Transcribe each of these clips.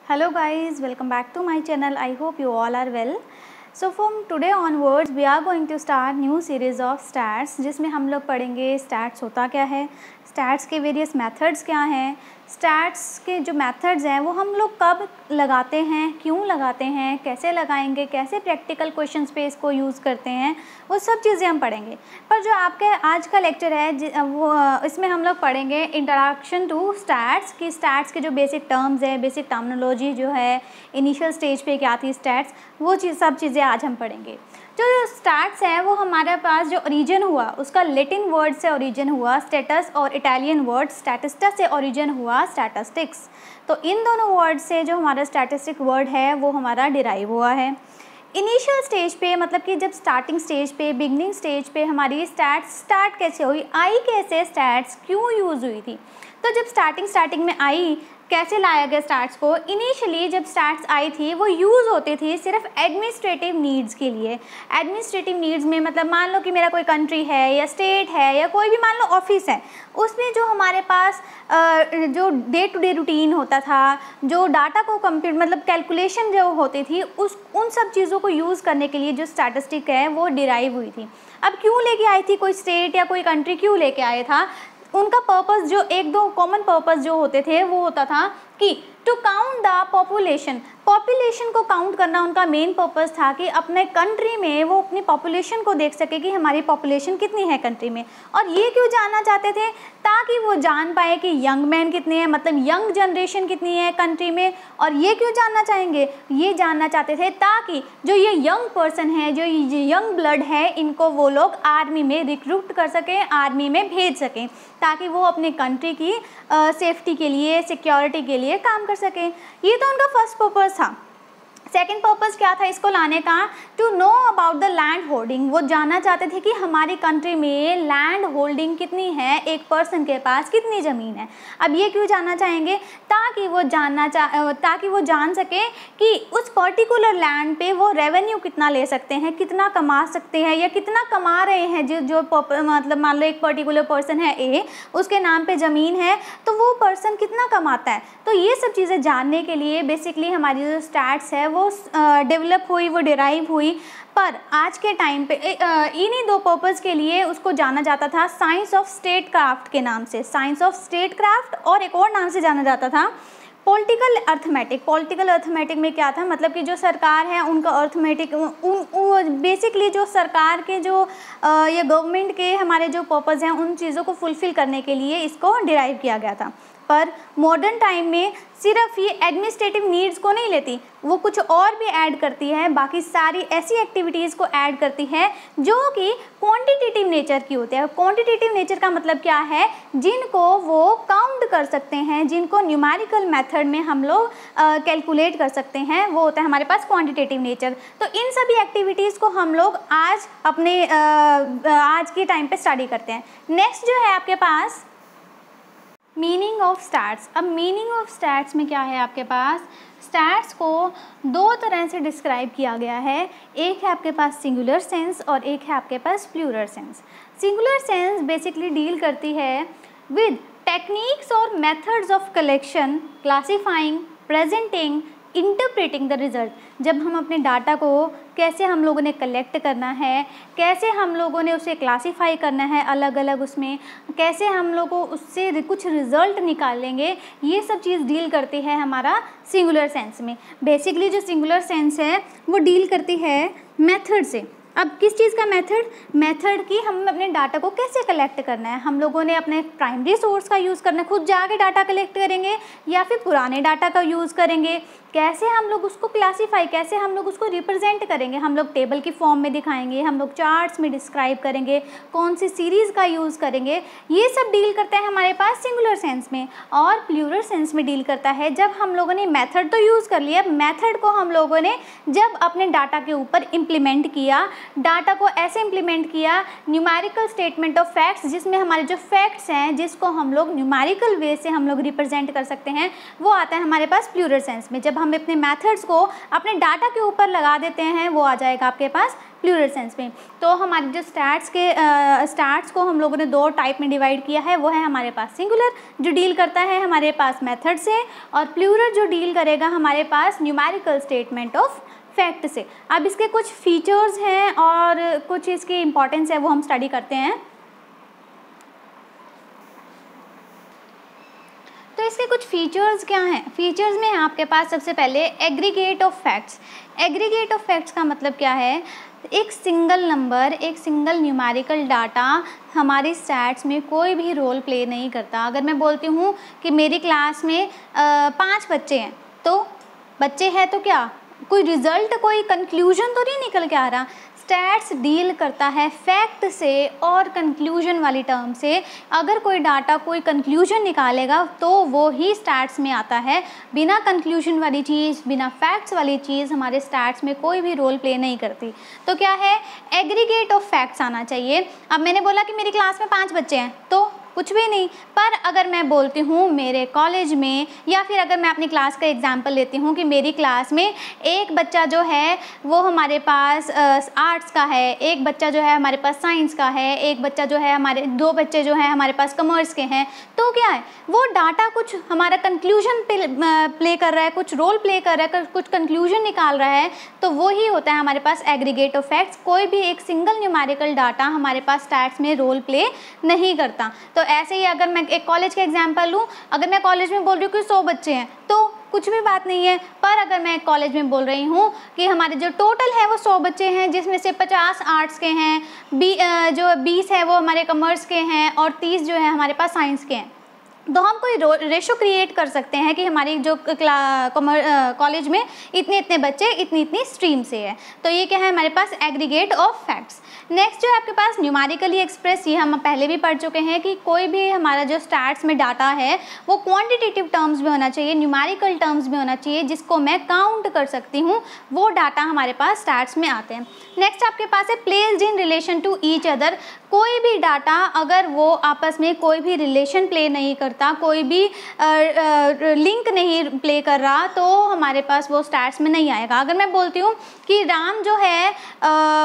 Hello guys, welcome back to my channel. I hope you all are well. So from today onwards we are going to start new series of stats जिसमें हम लोग पढ़ेंगे stats होता क्या है, stats के various methods क्या हैं, stats के जो मेथड्स हैं वो हम लोग कब लगाते हैं, क्यों लगाते हैं, कैसे लगाएंगे, कैसे प्रैक्टिकल क्वेश्चंस पे इसको यूज़ करते हैं, वो सब चीज़ें हम पढ़ेंगे। पर जो आपके आज का लेक्चर है वो इसमें हम लोग पढ़ेंगे इंट्रोडक्शन टू स्टैट्स की स्टैट्स के जो बेसिक टर्म्स है, बेसिक टर्मिनोलॉजी जो है, इनिशियल स्टेज पे क्या थी स्टैट्स, वो सब चीज़ें आज हम पढ़ेंगे। जो स्टैट्स है वो हमारे पास जो ओरिजिन हुआ उसका लैटिन वर्ड से ओरिजिन हुआ स्टेटस और इटालियन वर्ड स्टैटिस्टा से ओरिजिन हुआ स्टैटिस्टिक्स। तो इन दोनों वर्ड से जो हमारा स्टैटिस्टिक वर्ड है वो हमारा डिराइव हुआ है। इनिशियल स्टेज पे मतलब कि जब स्टार्टिंग स्टेज पे बिगनिंग स्टेज पे हमारी स्टैट्स स्टार्ट कैसे हुई, आई कैसे, स्टैट्स क्यों यूज़ हुई थी। तो जब स्टार्टिंग में आई कैसे लाया गया स्टैट्स को, इनिशियली जब स्टैट्स आई थी वो यूज़ होती थी सिर्फ एडमिनिस्ट्रेटिव नीड्स के लिए। एडमिनिस्ट्रेटिव नीड्स में मतलब मान लो कि मेरा कोई कंट्री है या स्टेट है या कोई भी मान लो ऑफिस है, उसमें जो हमारे पास जो डे टू डे रूटीन होता था, जो डाटा को कंप्यूट मतलब कैलकुलेशन जो होती थी उन सब चीज़ों को यूज़ करने के लिए जो स्टैटिस्टिक है वो डिराइव हुई थी। अब क्यों लेके आई थी कोई स्टेट या कोई कंट्री, क्यों लेके आया था, उनका पर्पस जो एक दो कॉमन पर्पस जो होते थे वो होता था कि टू काउंट द पॉपुलेशन को काउंट करना उनका मेन पर्पस था कि अपने कंट्री में वो अपनी पॉपुलेशन को देख सके कि हमारी पॉपुलेशन कितनी है कंट्री में। और ये क्यों जानना चाहते थे, ताकि वो जान पाए कि यंग मैन कितने हैं, मतलब यंग जनरेशन कितनी है कंट्री में। और ये क्यों जानना चाहेंगे, ये जानना चाहते थे ताकि जो ये यंग पर्सन है, जो ये यंग ब्लड है, इनको वो लोग आर्मी में रिक्रूट कर सकें, आर्मी में भेज सकें, ताकि वो अपने कंट्री की सेफ्टी के लिए, सिक्योरिटी के लिए काम कर सकें। ये तो उनका फर्स्ट पर्पस था। सेकेंड पर्पस क्या था इसको लाने का, to know about the land holding. वो जानना चाहते थे कि हमारी कंट्री में लैंड होल्डिंग कितनी है, एक पर्सन के पास कितनी ज़मीन है। अब ये क्यों जानना चाहेंगे, ताकि वो जान सके कि उस पर्टिकुलर लैंड पे वो रेवेन्यू कितना ले सकते हैं, कितना कमा सकते हैं या कितना कमा रहे हैं। जो मतलब मान लो एक पर्टिकुलर पर्सन है ए, उसके नाम पे ज़मीन है, तो वो पर्सन कितना कमाता है। तो ये सब चीज़ें जानने के लिए बेसिकली हमारी जो स्टैट्स है वो डेवलप हुई, वो डिराइव हुई। पर आज के टाइम पे इन्हीं दो पर्पस के लिए उसको जाना जाता था साइंस ऑफ स्टेट क्राफ्ट के नाम से, साइंस ऑफ स्टेट क्राफ्ट, और एक और नाम से जाना जाता था पॉलिटिकल अर्थमेटिक। पॉलिटिकल अर्थमेटिक में क्या था, मतलब कि जो सरकार है उनका अर्थमेटिक बेसिकली जो सरकार के जो ये गवर्नमेंट के हमारे जो पर्पस हैं उन चीज़ों को फुलफ़िल करने के लिए इसको डिराइव किया गया था। पर मॉडर्न टाइम में सिर्फ ये एडमिनिस्ट्रेटिव नीड्स को नहीं लेती, वो कुछ और भी ऐड करती है, बाकी सारी ऐसी एक्टिविटीज़ को ऐड करती है जो कि क्वांटिटेटिव नेचर की होती है। क्वांटिटेटिव नेचर का मतलब क्या है, जिनको वो काउंट कर सकते हैं, जिनको न्यूमेरिकल मेथड में हम लोग कैलकुलेट कर सकते हैं, वो होता है हमारे पास क्वांटिटेटिव नेचर। तो इन सभी एक्टिविटीज़ को हम लोग आज अपने आज के टाइम पे स्टडी करते हैं। नेक्स्ट जो है आपके पास मीनिंग ऑफ स्टैट्स। अब मीनिंग ऑफ स्टैट्स में क्या है आपके पास, स्टैट्स को दो तरह से डिस्क्राइब किया गया है। एक है आपके पास सिंगुलर सेंस और एक है आपके पास plural sense. Singular sense basically deal करती है विद टेक्निक्स और methods of collection, classifying, presenting, interpreting the result. जब हम अपने डाटा को कैसे हम लोगों ने कलेक्ट करना है, कैसे हम लोगों ने उसे क्लासीफाई करना है अलग अलग उसमें, कैसे हम लोग को उससे कुछ रिज़ल्ट निकालेंगे, ये सब चीज़ डील करती है हमारा सिंगुलर सेंस में। बेसिकली जो सिंगुलर सेंस है वो डील करती है मेथड से। अब किस चीज़ का मेथड की हम अपने डाटा को कैसे कलेक्ट करना है। हम लोगों ने अपने प्राइमरी सोर्स का यूज़ करना है, खुद जाके डाटा कलेक्ट करेंगे या फिर पुराने डाटा का यूज़ करेंगे, कैसे हम लोग उसको क्लासीफाई, कैसे हम लोग उसको रिप्रेजेंट करेंगे, हम लोग टेबल की फॉर्म में दिखाएंगे, हम लोग चार्ट्स में डिस्क्राइब करेंगे, कौन सी सीरीज़ का यूज़ करेंगे, ये सब डील करता है हमारे पास सिंगुलर सेंस में। और प्लूरल सेंस में डील करता है जब हम लोगों ने मेथड तो यूज़ कर लिया, मेथड को हम लोगों ने जब अपने डाटा के ऊपर इम्प्लीमेंट किया, डाटा को ऐसे इम्प्लीमेंट किया, न्यूमेरिकल स्टेटमेंट ऑफ फैक्ट्स, जिसमें हमारे जो फैक्ट्स हैं जिसको हम लोग न्यूमेरिकल वे से हम लोग रिप्रेजेंट कर सकते हैं, वो आता है हमारे पास प्लूरल सेंस में। जब जब हम अपने मेथड्स को अपने डाटा के ऊपर लगा देते हैं वो आ जाएगा आपके पास प्लूरल सेंस में। तो हमारे जो स्टैट्स को हम लोगों ने दो टाइप में डिवाइड किया है, वो है हमारे पास सिंगुलर जो डील करता है हमारे पास मेथड से, और प्लूरल जो डील करेगा हमारे पास न्यूमेरिकल स्टेटमेंट ऑफ फैक्ट से। अब इसके कुछ फीचर्स हैं और कुछ इसकी इम्पोर्टेंस है वो हम स्टडी करते हैं। तो इसके कुछ फीचर्स क्या हैं? फीचर्स में आपके पास सबसे पहले aggregate of facts. Aggregate of facts का मतलब क्या है? एक सिंगल नंबर, एक सिंगल न्यूमेरिकल डाटा हमारी स्टैट्स में कोई भी रोल प्ले नहीं करता। अगर मैं बोलती हूँ कि मेरी क्लास में 5 बच्चे हैं, तो बच्चे हैं तो क्या कोई रिजल्ट, कोई कंक्लूजन तो नहीं निकल के आ रहा। स्टैट्स डील करता है फैक्ट से और कंक्लूजन वाली टर्म से। अगर कोई डाटा कोई कंक्लूजन निकालेगा तो वो ही स्टैट्स में आता है। बिना कंक्लूजन वाली चीज़, बिना फैक्ट्स वाली चीज़ हमारे स्टैट्स में कोई भी रोल प्ले नहीं करती। तो क्या है? एग्रीगेट ऑफ फैक्ट्स आना चाहिए। अब मैंने बोला कि मेरी क्लास में 5 बच्चे हैं, तो कुछ भी नहीं। पर अगर मैं बोलती हूँ मेरे कॉलेज में, या फिर अगर मैं अपनी क्लास का एग्जांपल लेती हूँ कि मेरी क्लास में एक बच्चा जो है वो हमारे पास आर्ट्स का है, एक बच्चा जो है हमारे पास साइंस का है, एक बच्चा जो है हमारे 2 बच्चे जो है हमारे पास कॉमर्स के हैं, तो क्या है वो डाटा कुछ हमारा कंक्लूजन प्ले कर रहा है, कुछ रोल प्ले कर रहा है, कुछ कंक्लूजन निकाल रहा है, तो वो ही होता है हमारे पास एग्रीगेट ऑफ फैक्ट्स। कोई भी एक सिंगल न्यूमेरिकल डाटा हमारे पास स्टैट्स में रोल प्ले नहीं करता। तो ऐसे ही अगर मैं एक कॉलेज का एग्जांपल लूँ, अगर मैं कॉलेज में बोल रही हूँ कि 100 बच्चे हैं तो कुछ भी बात नहीं है। पर अगर मैं कॉलेज में बोल रही हूँ कि हमारे जो टोटल है वो 100 बच्चे हैं, जिसमें से 50 आर्ट्स के हैं, जो 20 है वो हमारे कॉमर्स के हैं और 30 जो है हमारे पास साइंस के हैं, तो हम कोई रेशो क्रिएट कर सकते हैं कि हमारी जो कॉलेज में इतने इतने बच्चे इतनी इतनी स्ट्रीम से है। तो ये क्या है हमारे पास एग्रीगेट ऑफ फैक्ट्स। नेक्स्ट जो है आपके पास न्यूमेरिकली एक्सप्रेस, ये हम पहले भी पढ़ चुके हैं कि कोई भी हमारा जो स्टैट्स में डाटा है वो क्वांटिटेटिव टर्म्स में होना चाहिए, न्यूमेरिकल टर्म्स में होना चाहिए, जिसको मैं काउंट कर सकती हूँ, वो डाटा हमारे पास स्टैट्स में आते हैं। नेक्स्ट आपके पास है placed in relation to each other. कोई भी डाटा अगर वो आपस में कोई भी रिलेशन प्ले नहीं करता, कोई भी लिंक नहीं प्ले कर रहा, तो हमारे पास वो स्टैट्स में नहीं आएगा। अगर मैं बोलती हूँ कि राम जो है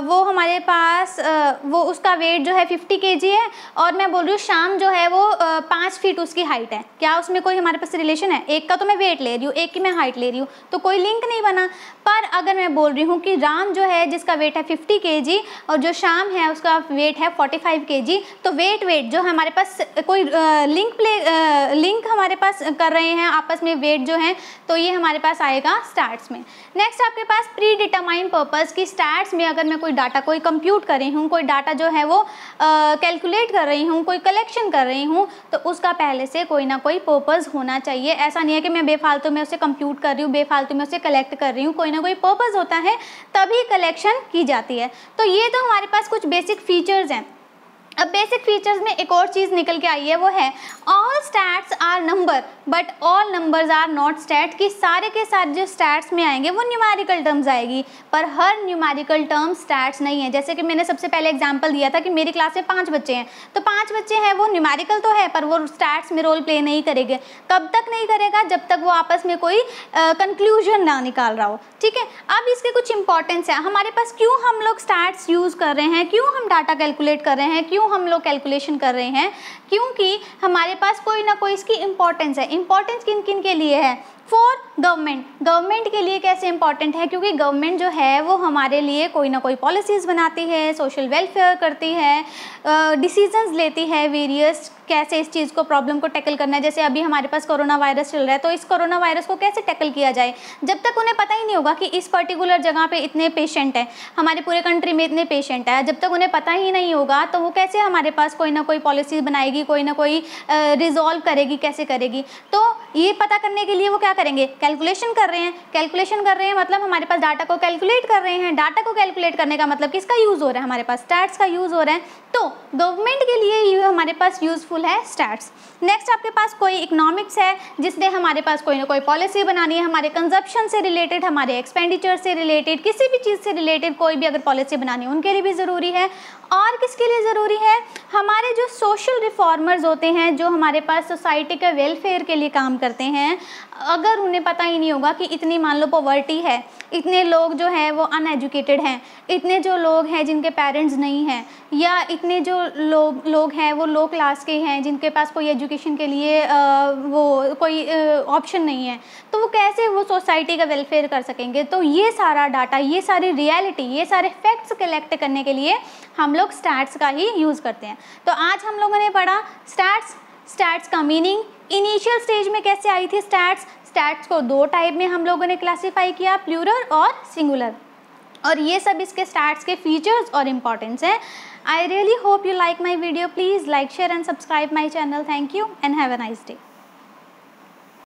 वो हमारे पास वो उसका वेट जो है 50 kg है, और मैं बोल रही हूँ शाम जो है वो 5 फीट उसकी हाइट है, क्या उसमें कोई हमारे पास रिलेशन है? एक का तो मैं वेट ले रही हूँ, एक की मैं हाइट ले रही हूँ, तो कोई लिंक नहीं बना। पर अगर मैं बोल रही हूँ कि राम जो है जिसका वेट है 50 kg और जो शाम है उसका वेट है 45 kg, तो वेट जो हमारे पास कोई लिंक हमारे पास कर रहे हैं आपस में वेट जो है, तो ये हमारे पास आएगा स्टैट्स में। नेक्स्ट आपके पास प्री डिटरमाइंड पर्पस की स्टैट्स में अगर मैं कोई डाटा कोई कंप्यूट कर रही हूँ, कोई डाटा जो है वो कैलकुलेट कर रही हूँ, कोई कलेक्शन कर रही हूँ, तो उसका पहले से कोई ना कोई पर्पस होना चाहिए। ऐसा नहीं है कि मैं बेफालतू में उसे कंप्यूट कर रही हूँ, बेफालतू में उसे कलेक्ट कर रही हूँ, कोई ना कोई पर्पस होता है तभी कलेक्शन की जाती है। तो ये तो हमारे पास कुछ बेसिक फीचर्स हैं। अब बेसिक फीचर्स में एक और चीज़ निकल के आई है, वो है all stats are number but all numbers are not stat. कि सारे के सारे जो स्टैट्स में आएंगे वो न्यूमेरिकल टर्म्स आएगी, पर हर न्यूमेरिकल टर्म स्टैट्स नहीं है। जैसे कि मैंने सबसे पहले एग्जांपल दिया था कि मेरी क्लास में 5 बच्चे हैं, तो 5 बच्चे हैं वो न्यूमेरिकल तो है पर वो स्टैट्स में रोल प्ले नहीं करेंगे। कब तक नहीं करेगा? जब तक वो आपस में कोई कंक्लूजन ना निकाल रहा हो। ठीक है, अब इसके कुछ इंपॉर्टेंस है हमारे पास। क्यों हम लोग स्टैट्स यूज़ कर रहे हैं, क्यों हम डाटा कैलकुलेट कर रहे हैं, क्यों हम लोग कैलकुलेशन कर रहे हैं? क्योंकि हमारे पास कोई ना कोई इसकी इंपॉर्टेंस है। इंपॉर्टेंस किन किन के लिए है? फॉर गवर्नमेंट के लिए कैसे इंपॉर्टेंट है? क्योंकि गवर्नमेंट जो है वो हमारे लिए कोई ना कोई पॉलिसीज़ बनाती है, सोशल वेलफेयर करती है, डिसीजंस लेती है वेरियस, कैसे इस चीज़ को प्रॉब्लम को टैकल करना है। जैसे अभी हमारे पास कोरोना वायरस चल रहा है, तो इस कोरोना वायरस को कैसे टैकल किया जाए? जब तक उन्हें पता ही नहीं होगा कि इस पर्टिकुलर जगह पे इतने पेशेंट हैं, हमारे पूरे कंट्री में इतने पेशेंट हैं, जब तक उन्हें पता ही नहीं होगा तो वो कैसे हमारे पास कोई ना कोई पॉलिसी बनाएगी, कोई ना कोई रिजॉल्व करेगी, कैसे करेगी? तो ये पता करने के लिए वो क्या करेंगे? कैलकुलेशन कर रहे हैं। कैलकुलेशन कर रहे हैं मतलब हमारे पास डाटा को कैलकुलेट कर रहे हैं। डाटा को कैलकुलेट करने का मतलब किसका यूज़ हो रहा है? हमारे पास स्टैट्स का यूज़ हो रहा है। तो गवर्नमेंट के लिए ये हमारे पास यूज़फुल है स्टैट्स। नेक्स्ट आपके पास कोई इकोनॉमिक्स है जिसने हमारे पास कोई ना कोई पॉलिसी बनानी है, हमारे कंजप्शन से रिलेटेड, हमारे एक्सपेंडिचर से रिलेटेड, किसी भी चीज़ से रिलेटेड कोई भी अगर पॉलिसी बनानी है उनके लिए भी ज़रूरी है। और किसके लिए ज़रूरी है? हमारे जो सोशल रिफॉर्मर्स होते हैं, जो हमारे पास सोसाइटी के वेलफेयर के लिए काम करते हैं, अगर उन्हें पता ही नहीं होगा कि इतनी मान लो पॉवर्टी है, इतने लोग जो हैं वो अनएजुकेटेड हैं, इतने जो लोग हैं जिनके पेरेंट्स नहीं हैं, या इतने जो लोग हैं वो लो क्लास के हैं जिनके पास कोई एजुकेशन के लिए वो कोई ऑप्शन नहीं है, तो वो कैसे वो सोसाइटी का वेलफेयर कर सकेंगे। तो ये सारा डाटा, ये सारी रियलिटी, ये सारे फैक्ट्स कलेक्ट करने के लिए हम लोग स्टैट्स का ही यूज़ करते हैं। तो आज हम लोगों ने पढ़ा स्टैट्स का मीनिंग, इनिशियल स्टेज में कैसे आई थी स्टैट्स को दो टाइप में हम लोगों ने क्लासीफाई किया, प्लूरल और सिंगुलर, और ये सब इसके स्टैट्स के फीचर्स और इम्पॉर्टेंस हैं। I really hope you like my video. Please like, share and subscribe my channel. Thank you and have a nice day.